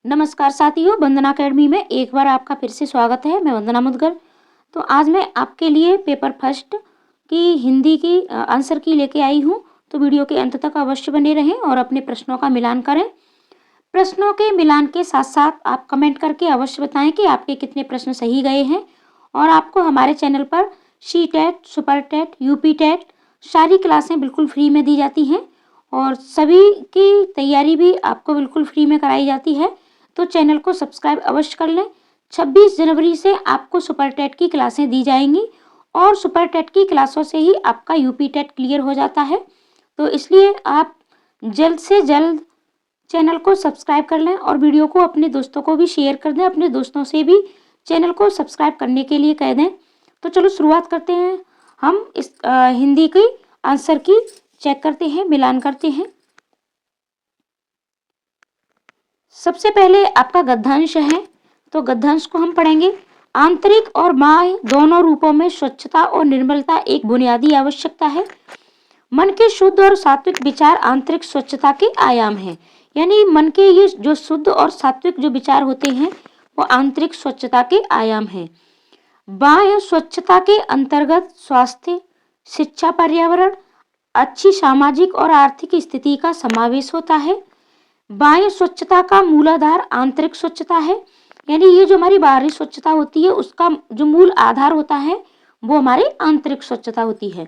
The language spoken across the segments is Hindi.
नमस्कार साथियों, वंदना अकेडमी में एक बार आपका फिर से स्वागत है। मैं वंदना मुदगल। तो आज मैं आपके लिए पेपर फर्स्ट की हिंदी की आंसर की लेके आई हूँ। तो वीडियो के अंत तक अवश्य बने रहें और अपने प्रश्नों का मिलान करें। प्रश्नों के मिलान के साथ साथ आप कमेंट करके अवश्य बताएं कि आपके कितने प्रश्न सही गए हैं। और आपको हमारे चैनल पर C TET, super TET, UP TET सारी क्लासें बिल्कुल फ्री में दी जाती हैं और सभी की तैयारी भी आपको बिल्कुल फ्री में कराई जाती है। तो चैनल को सब्सक्राइब अवश्य कर लें। 26 जनवरी से आपको सुपर टेट की क्लासें दी जाएंगी और सुपर टेट की क्लासों से ही आपका यूपी टेट क्लियर हो जाता है। तो इसलिए आप जल्द से जल्द चैनल को सब्सक्राइब कर लें और वीडियो को अपने दोस्तों को भी शेयर कर दें। अपने दोस्तों से भी चैनल को सब्सक्राइब करने के लिए कह दें। तो चलो शुरुआत करते हैं। हम इस हिंदी की आंसर की चेक करते हैं, मिलान करते हैं। सबसे पहले आपका गद्यांश है, तो गद्यांश को हम पढ़ेंगे। आंतरिक और बाह्य दोनों रूपों में स्वच्छता और निर्मलता एक बुनियादी आवश्यकता है। मन के शुद्ध और सात्विक विचार आंतरिक स्वच्छता के आयाम हैं। यानी मन के ये जो शुद्ध और सात्विक जो विचार होते हैं वो आंतरिक स्वच्छता के आयाम हैं। बाह्य स्वच्छता के अंतर्गत स्वास्थ्य, शिक्षा, पर्यावरण, अच्छी सामाजिक और आर्थिक स्थिति का समावेश होता है। बाह्य स्वच्छता का मूलाधार आंतरिक स्वच्छता है। यानी ये जो हमारी बाहरी स्वच्छता होती है उसका जो मूल आधार होता है वो हमारी आंतरिक स्वच्छता होती है।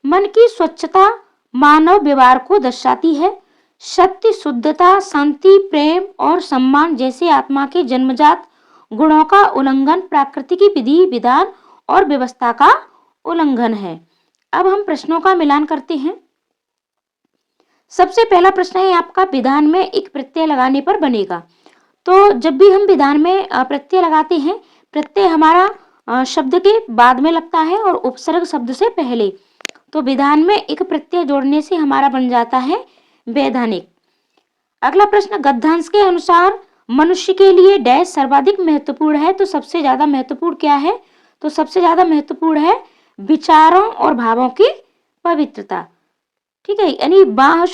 मन की स्वच्छता मानव व्यवहार को दर्शाती है। सत्य, शुद्धता, शांति, प्रेम और सम्मान जैसे आत्मा के जन्मजात गुणों का उल्लंघन प्रकृति की विधि, विधान और व्यवस्था का उल्लंघन है। अब हम प्रश्नों का मिलान करते हैं। सबसे पहला प्रश्न है आपका, विधान में एक प्रत्यय लगाने पर बनेगा। तो जब भी हम विधान में प्रत्यय लगाते हैं, प्रत्यय हमारा शब्द के बाद में लगता है और उपसर्ग शब्द से पहले। तो विधान में एक प्रत्यय जोड़ने से हमारा बन जाता है वैधानिक। अगला प्रश्न, गद्यांश के अनुसार मनुष्य के लिए डैश सर्वाधिक महत्वपूर्ण है। तो सबसे ज्यादा महत्वपूर्ण क्या है? तो सबसे ज्यादा महत्वपूर्ण है विचारों और भावों की पवित्रता। ठीक है, यानी बाह्य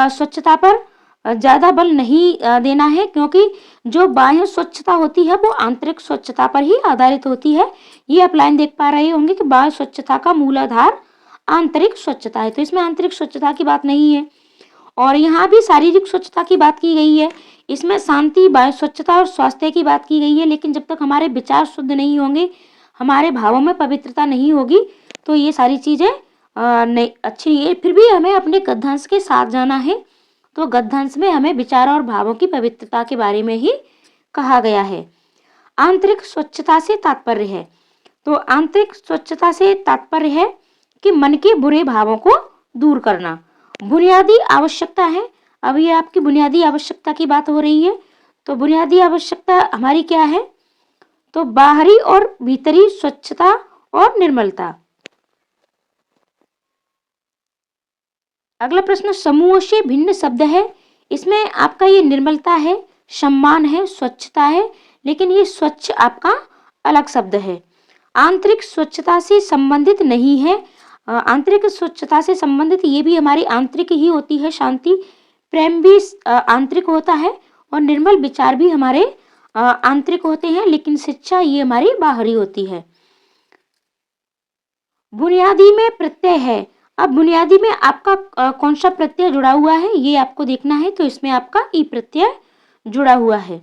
स्वच्छता पर ज्यादा बल नहीं देना है, क्योंकि जो बाह्य स्वच्छता होती है वो आंतरिक स्वच्छता पर ही आधारित होती है। ये आप लाइन देख पा रहे होंगे कि बाह्य स्वच्छता का मूल आधार आंतरिक स्वच्छता है। तो इसमें आंतरिक स्वच्छता की बात नहीं है। और यहाँ भी शारीरिक स्वच्छता की बात की गई है। इसमें शांति, बाह्य स्वच्छता और स्वास्थ्य की बात की गई है। लेकिन जब तक हमारे विचार शुद्ध नहीं होंगे, हमारे भावों में पवित्रता नहीं होगी, तो ये सारी चीजें नहीं अच्छी नहीं है। फिर भी हमें अपने गद्यांश के साथ जाना है। तो गद्यांश में हमें विचार और भावों की पवित्रता के बारे में ही कहा गया है। आंतरिक स्वच्छता से तात्पर्य है, तो आंतरिक स्वच्छता से तात्पर्य है कि मन के बुरे भावों को दूर करना। बुनियादी आवश्यकता है। अब ये आपकी बुनियादी आवश्यकता की बात हो रही है। तो बुनियादी आवश्यकता हमारी क्या है? तो बाहरी और भीतरी स्वच्छता और निर्मलता। अगला प्रश्न, समूह से भिन्न शब्द है। इसमें आपका ये निर्मलता है, सम्मान है, स्वच्छता है, लेकिन ये स्वच्छ आपका अलग शब्द है। आंतरिक स्वच्छता से संबंधित नहीं है। आंतरिक स्वच्छता से संबंधित ये भी हमारी आंतरिक ही होती है। शांति, प्रेम भी आंतरिक होता है और निर्मल विचार भी हमारे आंतरिक होते हैं, लेकिन शिक्षा ये हमारी बाहरी होती है। बुनियादी में प्रत्यय है। अब बुनियादी में आपका कौन सा प्रत्यय जुड़ा हुआ है ये आपको देखना है। तो इसमें आपका ई प्रत्यय जुड़ा हुआ है।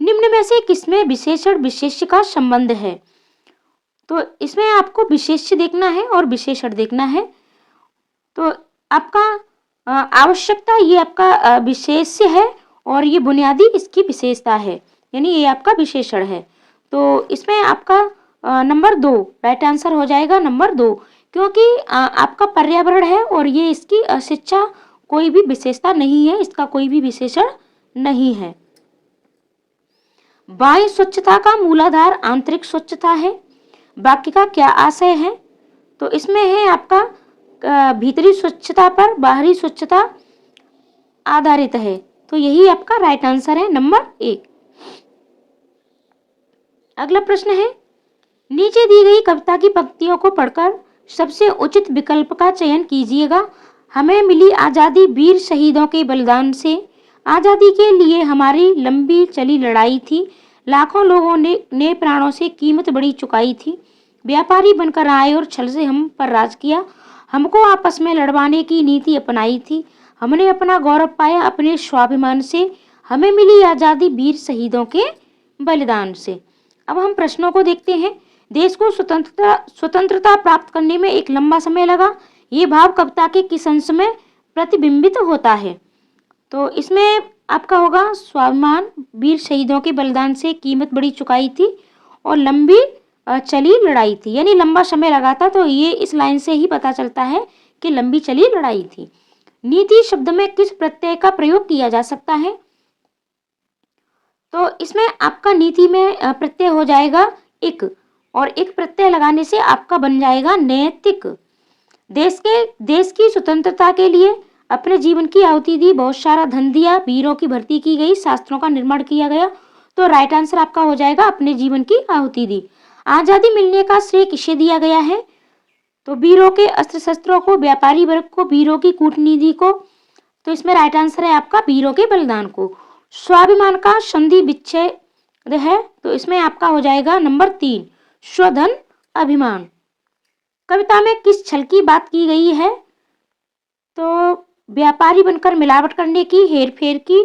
निम्न में से किसमें विशेषण विशेष्य का संबंध है? तो इसमें आपको विशेष्य देखना है और विशेषण देखना है। तो आपका आवश्यकता ये आपका विशेष्य है और ये बुनियादी इसकी विशेषता है, यानी ये आपका विशेषण है। तो इसमें आपका नंबर 2 राइट आंसर हो जाएगा, नंबर 2, क्योंकि आपका पर्यावरण है और ये इसकी शिक्षा कोई भी विशेषता नहीं है, इसका कोई भी विशेषण नहीं है। बाह्य स्वच्छता का मूलाधार आंतरिक स्वच्छता है। वाक्य का क्या आशय है? तो इसमें है आपका भीतरी स्वच्छता पर बाहरी स्वच्छता आधारित है। तो यही आपका राइट आंसर है, नंबर 1। अगला प्रश्न है, नीचे दी गई कविता की पंक्तियों को पढ़कर सबसे उचित विकल्प का चयन कीजिएगा। हमें मिली आजादी वीर शहीदों के बलिदान से, आज़ादी के लिए हमारी लंबी चली लड़ाई थी, लाखों लोगों ने प्राणों से कीमत बड़ी चुकाई थी। व्यापारी बनकर आए और छल से हम पर राज किया, हमको आपस में लड़वाने की नीति अपनाई थी। हमने अपना गौरव पाया अपने स्वाभिमान से, हमें मिली आज़ादी वीर शहीदों के बलिदान से। अब हम प्रश्नों को देखते हैं। देश को स्वतंत्रता प्राप्त करने में एक लंबा समय लगा, ये भाव कविता के किस अंश में प्रतिबिंबित होता है? तो इसमें आपका होगा स्वाभिमान, वीर शहीदों के बलिदान से कीमत बड़ी चुकाई थी और लंबी चली लड़ाई थी, यानी लंबा समय लगा था। तो ये इस लाइन से ही पता चलता है कि लंबी चली लड़ाई थी। नीति शब्द में किस प्रत्यय का प्रयोग किया जा सकता है? तो इसमें आपका नीति में प्रत्यय हो जाएगा इक, और एक प्रत्यय लगाने से आपका बन जाएगा नैतिक। देश की स्वतंत्रता के लिए अपने जीवन की आहुति दी, बहुत सारा धन दिया, वीरों की भर्ती की गई, शास्त्रों का निर्माण किया गया। तो राइट आंसर आपका हो जाएगा अपने जीवन की आहुति दी। आजादी मिलने का श्रेय किसे दिया गया है? तो वीरों के अस्त्र शस्त्रों को, व्यापारी वर्ग को, वीरों की कूटनीति को। तो इसमें राइट आंसर है आपका वीरों के बलिदान को। स्वाभिमान का संधि विच्छेद है, तो इसमें आपका हो जाएगा नंबर 3 स्वधन अभिमान। कविता में किस छल की बात की गई है? तो व्यापारी बनकर मिलावट करने की, हेरफेर की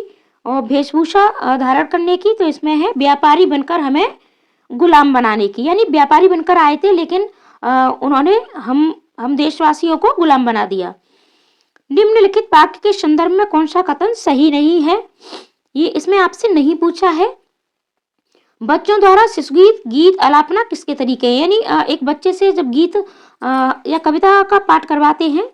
और वेशभूषा धारण करने की। तो इसमें है व्यापारी बनकर हमें गुलाम बनाने की, यानी व्यापारी बनकर आए थे लेकिन उन्होंने हम देशवासियों को गुलाम बना दिया। निम्नलिखित वाक्य के संदर्भ में कौन सा कथन सही नहीं है? ये इसमें आपसे नहीं पूछा है। बच्चों द्वारा शिशुगीत गीत आलापना किसके तरीके हैं? यानी एक बच्चे से जब गीत या कविता का पाठ करवाते हैं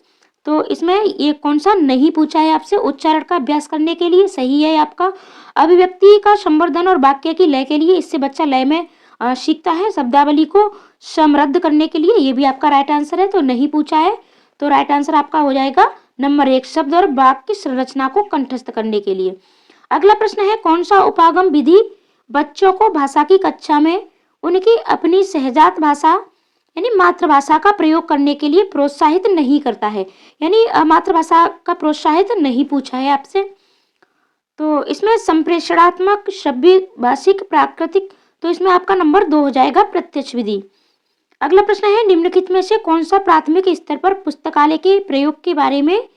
तो इसमें ये कौन सा नहीं पूछा है आपसे? उच्चारण का अभ्यास करने के लिए सही है आपका। अभिव्यक्ति का संवर्धन और वाक्य की लय के लिए, इससे बच्चा लय में सीखता है। शब्दावली को समृद्ध करने के लिए, ये भी आपका राइट आंसर है, तो नहीं पूछा है। तो राइट आंसर आपका हो जाएगा नंबर 1 शब्द और वाक्य की संरचना को कंठस्थ करने के लिए। अगला प्रश्न है कौन सा उपागम विधि बच्चों को भाषा की कक्षा में उनकी अपनी सहजात भाषा यानी मातृभाषा का प्रयोग करने के लिए प्रोत्साहित नहीं करता है? यानी मातृभाषा का प्रोत्साहित नहीं पूछा है आपसे। तो इसमें संप्रेषणात्मक, श्रव्य, भाषिक, प्राकृतिक। तो इसमें आपका नंबर 2 हो जाएगा प्रत्यक्ष विधि। अगला प्रश्न है निम्नलिखित में से कौन सा प्राथमिक स्तर पर पुस्तकालय के प्रयोग के बारे में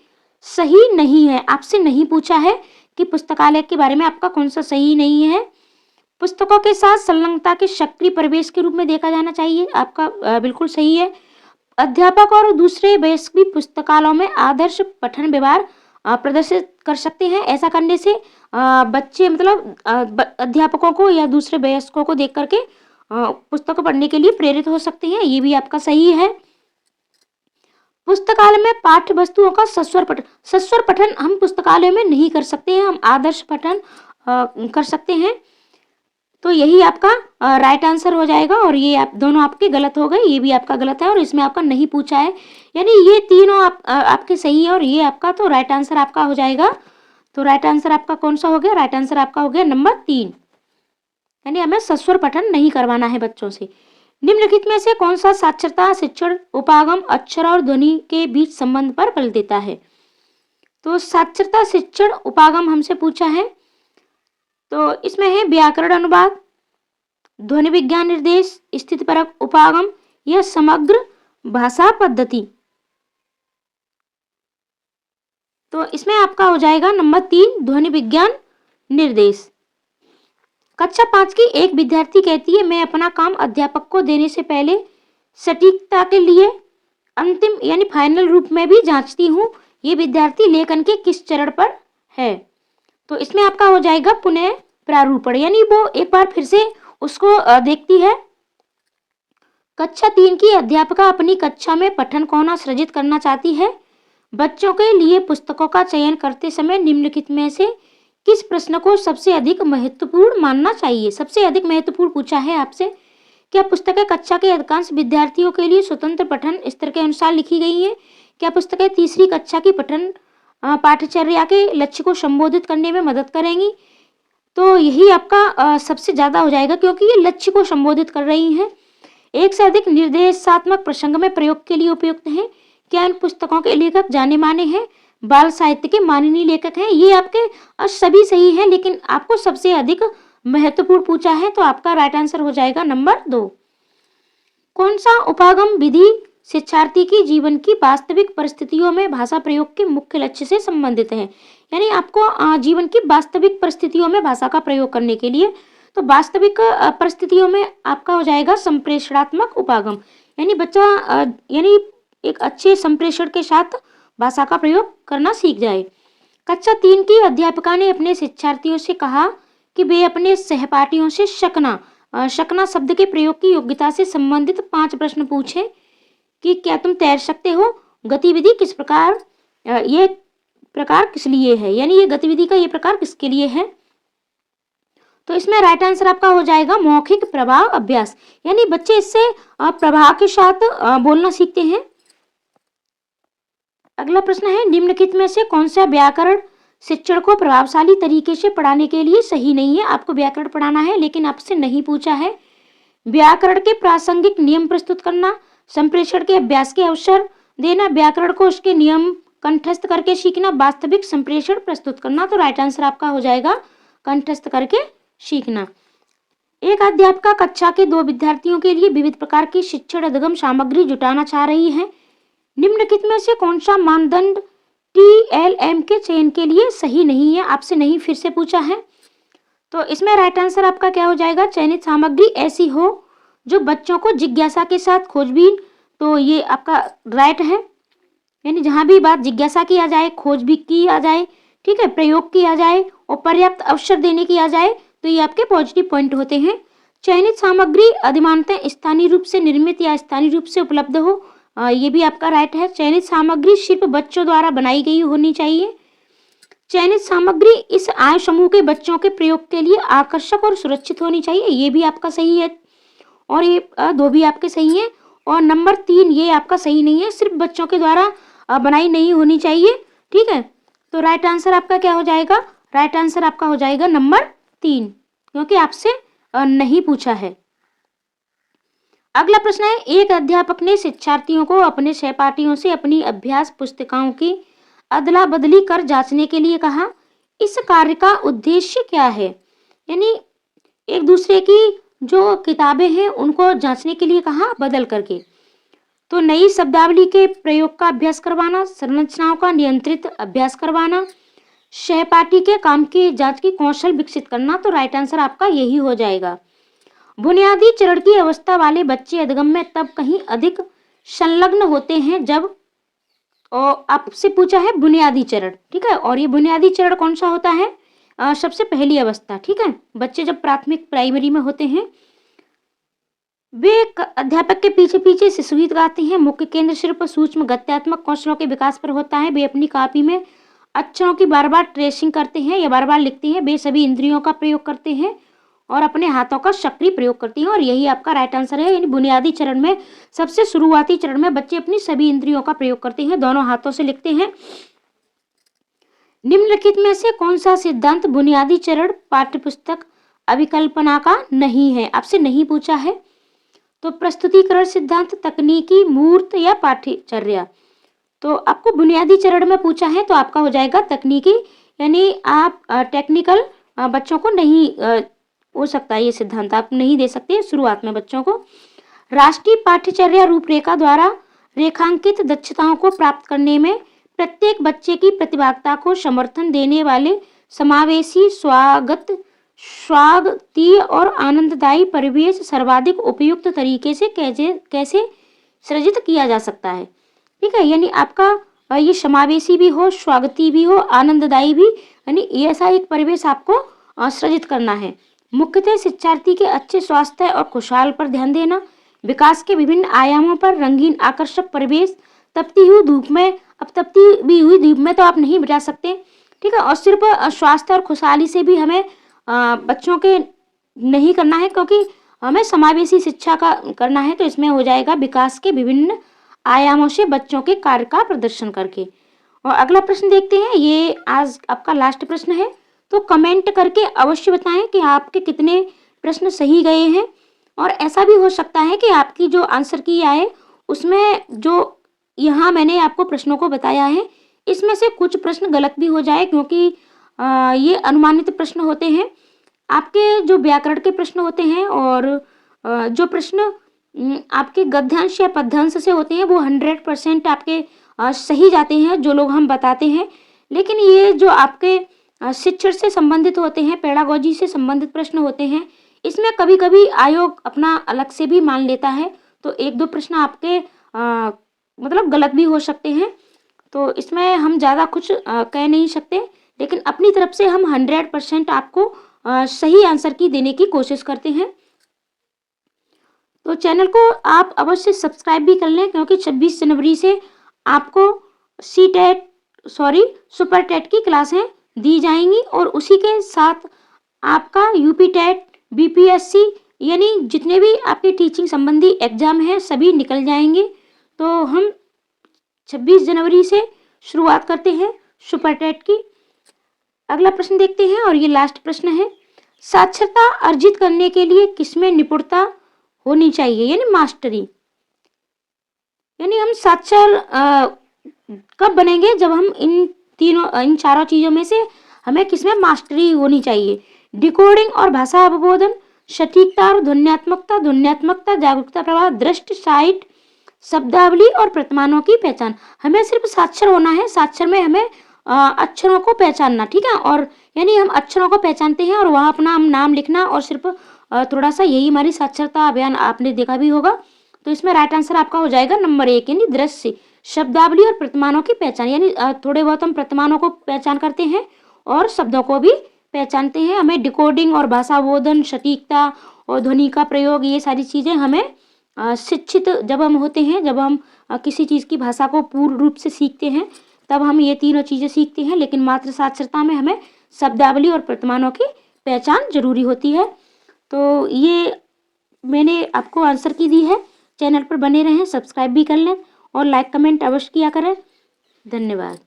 सही नहीं है? आपसे नहीं पूछा है कि पुस्तकालय के बारे में आपका कौन सा सही नहीं है। पुस्तकों के साथ संलग्नता के सक्रिय प्रवेश के रूप में देखा जाना चाहिए, आपका बिल्कुल सही है। अध्यापक और दूसरे वयस्क भी पुस्तकालयों में आदर्श पठन व्यवहार प्रदर्शित कर सकते हैं। ऐसा करने से बच्चे मतलब अध्यापकों को या दूसरे वयस्कों को देख करके पुस्तक पढ़ने के लिए प्रेरित हो सकते हैं, ये भी आपका सही है। पुस्तकालय में पाठ्य वस्तुओं का सस्वर पठन हम पुस्तकालय में नहीं कर सकते हैं, हम आदर्श पठन कर सकते हैं। तो यही आपका राइट आंसर हो जाएगा और ये आप दोनों आपके गलत हो गए, ये भी आपका गलत है और इसमें आपका नहीं पूछा है। यानी ये तीनों आपके सही है और ये आपका, तो राइट आंसर आपका हो जाएगा। तो राइट आंसर आपका कौन सा हो गया? राइट आंसर आपका हो गया नंबर 3, यानी हमें सस्वर पठन नहीं करवाना है बच्चों से। निम्नलिखित में से कौन सा साक्षरता शिक्षण उपागम अक्षर और ध्वनि के बीच संबंध पर बल देता है? तो साक्षरता शिक्षण उपागम हमसे पूछा है, तो इसमें है व्याकरण अनुवाद, ध्वनि विज्ञान निर्देश, स्थितिपरक उपागम या समग्र भाषा पद्धति। तो इसमें आपका हो जाएगा नंबर 3 ध्वनि विज्ञान निर्देश। कक्षा 5 की एक विद्यार्थी कहती है मैं अपना काम अध्यापक को देने से पहले सटीकता के लिए अंतिम यानी फाइनल रूप में भी जांचती हूँ। ये विद्यार्थी लेखन के किस चरण पर है? तो इसमें आपका हो जाएगा पुनः प्रारूपण, यानी वो एक बार फिर से उसको देखती है। कक्षा 3 की अध्यापिका अपनी कक्षा में पठन कोना सृजित करना चाहती है। बच्चों के लिए पुस्तकों का चयन करते समय निम्नलिखित में से किस प्रश्न को सबसे अधिक महत्वपूर्ण मानना चाहिए? सबसे अधिक महत्वपूर्ण पूछा है आपसे। क्या पुस्तकें कक्षा के अधिकांश विद्यार्थियों के लिए स्वतंत्र पठन स्तर के अनुसार लिखी गई हैं? क्या पुस्तकें तीसरी कक्षा की पठन पाठ्यचर्या के लक्ष्य को संबोधित करने में मदद करेंगी? तो यही आपका सबसे ज्यादा हो जाएगा क्योंकि ये लक्ष्य को संबोधित कर रही हैं। एक से अधिक निर्देशात्मक प्रसंग में प्रयोग के लिए उपयुक्त हैं। क्या इन पुस्तकों के लेखक जाने माने हैं? बाल साहित्य के माननीय लेखक हैं। ये आपके सभी सही हैं, लेकिन आपको सबसे अधिक महत्वपूर्ण पूछा है, तो आपका राइट आंसर हो जाएगा नंबर 2। कौन सा उपागम विधि शिक्षार्थी की जीवन की वास्तविक परिस्थितियों में भाषा प्रयोग के मुख्य लक्ष्य से संबंधित है? यानी आपको जीवन की वास्तविक परिस्थितियों में भाषा का प्रयोग करने के लिए, तो वास्तविक परिस्थितियों में आपका हो जाएगा संप्रेषणात्मक उपागम। यानी यानी एक अच्छे संप्रेषण के साथ भाषा का प्रयोग करना सीख जाए। कक्षा 3 की अध्यापिका ने अपने शिक्षार्थियों से कहा कि वे अपने सहपाठियों से शकना शब्द के प्रयोग की योग्यता से संबंधित 5 प्रश्न पूछें कि क्या तुम तैर सकते हो, गतिविधि किस प्रकार, ये प्रकार किस लिए है, यानी ये गतिविधि का ये प्रकार किसके लिए है। तो इसमें राइट आंसर आपका हो जाएगा मौखिक प्रभाव अभ्यास, यानी बच्चे इससे प्रभाव के साथ बोलना सीखते हैं। अगला प्रश्न है, निम्नलिखित में से कौन सा व्याकरण शिक्षण को प्रभावशाली तरीके से पढ़ाने के लिए सही नहीं है? आपको व्याकरण पढ़ाना है, लेकिन आपसे नहीं पूछा है। व्याकरण के प्रासंगिक नियम प्रस्तुत करना, संप्रेषण के अभ्यास के अवसर देना, व्याकरण को उसके नियम कंठस्थ करके सीखना, वास्तविक संप्रेषण प्रस्तुत करना। तो राइट आंसर आपका हो जाएगा कंठस्थ करके सीखना। एक अध्यापिका कक्षा के 2 विद्यार्थियों के लिए विविध प्रकार की शिक्षण अधिगम सामग्री जुटाना चाह रही है। निम्नलिखित में से कौन सा मानदंड TLM के चयन के लिए सही नहीं है? आपसे नहीं फिर से पूछा है, तो इसमें राइट आंसर आपका क्या हो जाएगा? चयनित सामग्री ऐसी हो जो बच्चों को जिज्ञासा के साथ खोजबीन, तो ये आपका राइट है, यानी जहां भी बात जिज्ञासा किया जाए, खोजबीन किया जाए, ठीक है, प्रयोग किया जाए और पर्याप्त अवसर देने किया जाए, तो ये आपके पॉजिटिव पॉइंट होते हैं। चयनित सामग्री अधिमानतः स्थानीय रूप से निर्मित या स्थानीय रूप से उपलब्ध हो, ये भी आपका राइट है। चयनित सामग्री सिर्फ बच्चों द्वारा बनाई गई होनी चाहिए। चयनित सामग्री इस आयु समूह के बच्चों के प्रयोग के लिए आकर्षक और सुरक्षित होनी चाहिए, ये भी आपका सही है, और ये 2 भी आपके सही हैं। और नंबर 3 ये आपका सही नहीं है, सिर्फ बच्चों के द्वारा बनाई नहीं होनी चाहिए, ठीक है। तो राइट आंसर आपका क्या हो जाएगा? राइट आंसर आपका हो जाएगा नंबर 3, क्योंकि आपसे नहीं पूछा है। अगला प्रश्न है, एक अध्यापक ने शिक्षार्थियों को अपने सहपाठियों से अपनी अभ्यास पुस्तिकाओं की अदला बदली कर जांचने के लिए कहा। इस कार्य का उद्देश्य क्या है? यानी एक दूसरे की जो किताबें हैं उनको जांचने के लिए कहा बदल करके। तो नई शब्दावली के प्रयोग का अभ्यास करवाना, संरचनाओं का नियंत्रित अभ्यास करवाना, सहपाठी के काम की जांच की कौशल विकसित करना। तो राइट आंसर आपका यही हो जाएगा। बुनियादी चरण की अवस्था वाले बच्चे अधिगम में तब कहीं अधिक संलग्न होते हैं जब, और आपसे पूछा है बुनियादी चरण, ठीक है, और ये बुनियादी चरण कौन सा होता है? सबसे पहली अवस्था, ठीक है, बच्चे जब प्राथमिक प्राइमरी में होते हैं। वे अध्यापक के पीछे पीछे शिशु गीत गाते हैं। मुख्य केंद्र सिर्फ सूक्ष्म गत्यात्मक कौशलों के विकास पर होता है। वे अपनी कॉपी में अक्षरों की बार बार ट्रेसिंग करते हैं या बार बार लिखते हैं। वे सभी इंद्रियों का प्रयोग करते हैं और अपने हाथों का सक्रिय प्रयोग करती हैं, और यही आपका राइट आंसर है। यानी बुनियादी चरण में, सबसे शुरुआती चरण में बच्चे अपनी सभी इंद्रियों का प्रयोग करते हैं, दोनों हाथों से लिखते हैं। निम्नलिखित में से कौन सा सिद्धांत बुनियादी चरण पाठ्यपुस्तक अभिकल्पना का नहीं है? आपसे नहीं पूछा है, तो प्रस्तुतिकरण सिद्धांत, तकनीकी, मूर्त या पाठ्यचर्या। तो आपको बुनियादी चरण में पूछा है, तो आपका हो जाएगा तकनीकी, यानी आप टेक्निकल बच्चों को नहीं हो सकता है, ये सिद्धांत आप नहीं दे सकते शुरुआत में बच्चों को। राष्ट्रीय पाठ्यचर्या रूपरेखा द्वारा रेखांकित दक्षताओं को प्राप्त करने में प्रत्येक बच्चे की प्रतिभागिता को समर्थन देने वाले समावेशी, स्वागतीय और आनंददायी परिवेश सर्वाधिक उपयुक्त तरीके से कैसे सृजित किया जा सकता है, ठीक है। यानी आपका ये समावेशी भी हो, स्वागती भी हो, आनंददायी भी, यानी ऐसा एक परिवेश आपको सृजित करना है। मुख्यतः शिक्षार्थी के अच्छे स्वास्थ्य और खुशहाल पर ध्यान देना, विकास के विभिन्न आयामों पर रंगीन आकर्षक परिवेश, तपती हुई धूप में, अब तपती भी हुई धूप में तो आप नहीं बिता सकते, ठीक है, और सिर्फ स्वास्थ्य और खुशहाली से भी हमें बच्चों के नहीं करना है, क्योंकि हमें समावेशी शिक्षा का करना है। तो इसमें हो जाएगा विकास के विभिन्न आयामों से बच्चों के कार्य का प्रदर्शन करके। और अगला प्रश्न देखते हैं, ये आज आपका लास्ट प्रश्न है, तो कमेंट करके अवश्य बताएं कि आपके कितने प्रश्न सही गए हैं। और ऐसा भी हो सकता है कि आपकी जो आंसर की आए उसमें जो यहाँ मैंने आपको प्रश्नों को बताया है इसमें से कुछ प्रश्न गलत भी हो जाए, क्योंकि ये अनुमानित प्रश्न होते हैं। आपके जो व्याकरण के प्रश्न होते हैं और जो प्रश्न आपके गद्यांश या पद्यांश से होते हैं वो 100% आपके सही जाते हैं, जो लोग हम बताते हैं। लेकिन ये जो आपके शिक्षण से संबंधित होते हैं, पेडागोजी से संबंधित प्रश्न होते हैं, इसमें कभी कभी आयोग अपना अलग से भी मान लेता है, तो एक दो प्रश्न आपके मतलब गलत भी हो सकते हैं। तो इसमें हम ज़्यादा कुछ कह नहीं सकते, लेकिन अपनी तरफ से हम 100% आपको सही आंसर की देने की कोशिश करते हैं। तो चैनल को आप अवश्य सब्सक्राइब भी कर लें, क्योंकि 26 जनवरी से आपको सुपर टेट की क्लासें दी जाएंगी और उसी के साथ आपका यूपी टेट, बीपीएससी यानी जितने भी आपके टीचिंग संबंधी एग्जाम हैं सभी निकल जाएंगे। तो हम 26 जनवरी से शुरुआत करते हैं सुपर टेट की। अगला प्रश्न देखते हैं और ये लास्ट प्रश्न है, साक्षरता अर्जित करने के लिए किसमें निपुणता होनी चाहिए, यानी मास्टरी। यानी हम साक्षर कब बनेंगे, जब हम इन चारों चीजों में से हमें किसमें मास्टरी होनी चाहिए। डिकोडिंग और भाषा अवबोधन, सटीकता और ध्वन्यात्मकता, जागरूकता प्रवाह, दृष्ट, साइट, शब्दावली और प्रतिमानों की पहचान। हमें सिर्फ साक्षर होना है, साक्षर में हमें अक्षरों को पहचानना, ठीक है। और यानी हम अक्षरों को पहचानते हैं और वहाँ अपना हम नाम लिखना, और सिर्फ थोड़ा सा यही हमारी साक्षरता अभियान आपने देखा भी होगा। तो इसमें राइट आंसर आपका हो जाएगा नंबर 1, यानी दृश्य, शब्दावली और प्रतिमानों की पहचान। यानी थोड़े बहुत हम प्रतिमानों को पहचान करते हैं और शब्दों को भी पहचानते हैं। हमें डिकोडिंग और भाषा बोधन, सटीकता और ध्वनि का प्रयोग, ये सारी चीजें हमें शिक्षित जब हम होते हैं, जब हम किसी चीज की भाषा को पूर्ण रूप से सीखते हैं, तब हम ये तीनों चीजें सीखते हैं। लेकिन मात्र साक्षरता में हमें शब्दावली और प्रतिमानों की पहचान जरूरी होती है। तो ये मैंने आपको आंसर की दी है। चैनल पर बने रहें, सब्सक्राइब भी कर लें और लाइक कमेंट अवश्य किया करें। धन्यवाद।